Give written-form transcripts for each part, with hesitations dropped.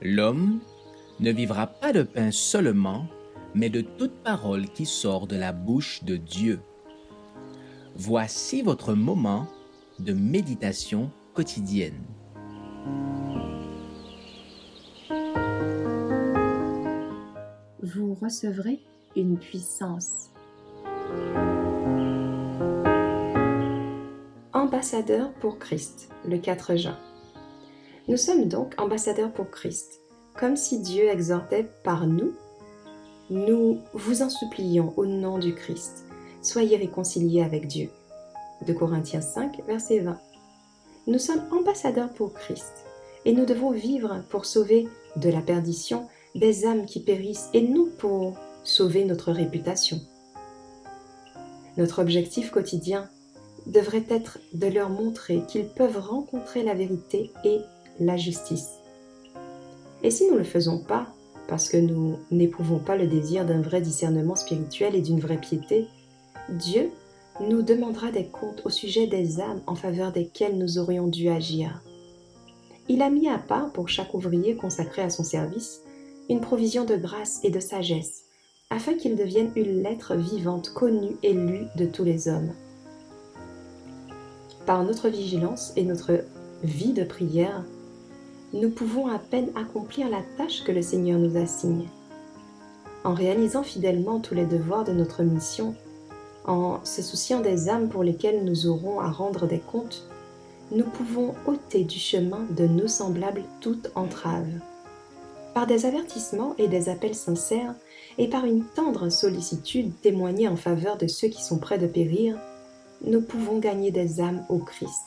L'homme ne vivra pas de pain seulement, mais de toute parole qui sort de la bouche de Dieu. Voici votre moment de méditation quotidienne. Vous recevrez une puissance. Ambassadeur pour Christ, le 4 juin. Nous sommes donc ambassadeurs pour Christ, comme si Dieu exhortait par nous. Nous vous en supplions au nom du Christ, soyez réconciliés avec Dieu. 2 Corinthiens 5, verset 20. Nous sommes ambassadeurs pour Christ et nous devons vivre pour sauver de la perdition des âmes qui périssent et non pour sauver notre réputation. Notre objectif quotidien devrait être de leur montrer qu'ils peuvent rencontrer la vérité et la justice. Et si nous ne le faisons pas, parce que nous n'éprouvons pas le désir d'un vrai discernement spirituel et d'une vraie piété, Dieu nous demandera des comptes au sujet des âmes en faveur desquelles nous aurions dû agir. Il a mis à part pour chaque ouvrier consacré à son service une provision de grâce et de sagesse, afin qu'il devienne une lettre vivante, connue et lue de tous les hommes. Par notre vigilance et notre vie de prière, nous pouvons à peine accomplir la tâche que le Seigneur nous assigne. En réalisant fidèlement tous les devoirs de notre mission, en se souciant des âmes pour lesquelles nous aurons à rendre des comptes, nous pouvons ôter du chemin de nos semblables toute entrave. Par des avertissements et des appels sincères, et par une tendre sollicitude témoignée en faveur de ceux qui sont près de périr, nous pouvons gagner des âmes au Christ.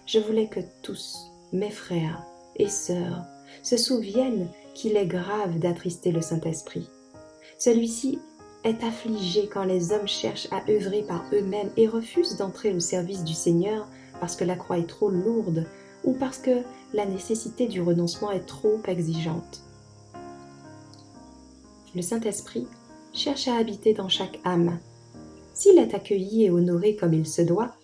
Je voulais que tous, mes frères et sœurs, se souviennent qu'il est grave d'attrister le Saint-Esprit. Celui-ci est affligé quand les hommes cherchent à œuvrer par eux-mêmes et refusent d'entrer au service du Seigneur parce que la croix est trop lourde ou parce que la nécessité du renoncement est trop exigeante. Le Saint-Esprit cherche à habiter dans chaque âme. S'il est accueilli et honoré comme il se doit,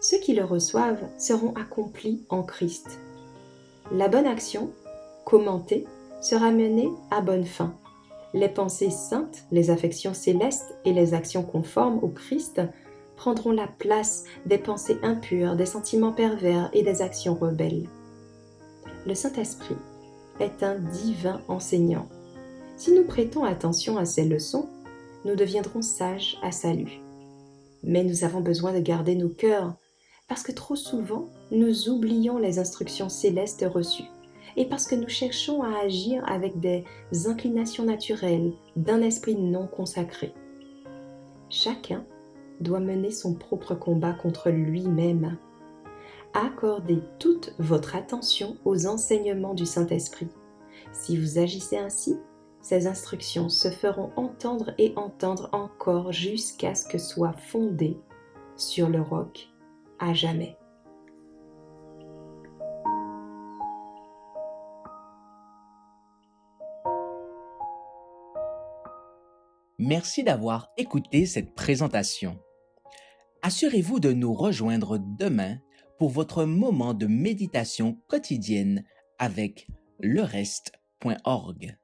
ceux qui le reçoivent seront accomplis en Christ. La bonne action, commentée, sera menée à bonne fin. Les pensées saintes, les affections célestes et les actions conformes au Christ prendront la place des pensées impures, des sentiments pervers et des actions rebelles. Le Saint-Esprit est un divin enseignant. Si nous prêtons attention à ses leçons, nous deviendrons sages à salut. Mais nous avons besoin de garder nos cœurs, parce que trop souvent, nous oublions les instructions célestes reçues, et parce que nous cherchons à agir avec des inclinations naturelles d'un esprit non consacré. Chacun doit mener son propre combat contre lui-même. Accordez toute votre attention aux enseignements du Saint-Esprit. Si vous agissez ainsi, ces instructions se feront entendre et entendre encore jusqu'à ce que soient fondées sur le roc à jamais. Merci d'avoir écouté cette présentation. Assurez-vous de nous rejoindre demain pour votre moment de méditation quotidienne avec lereste.org.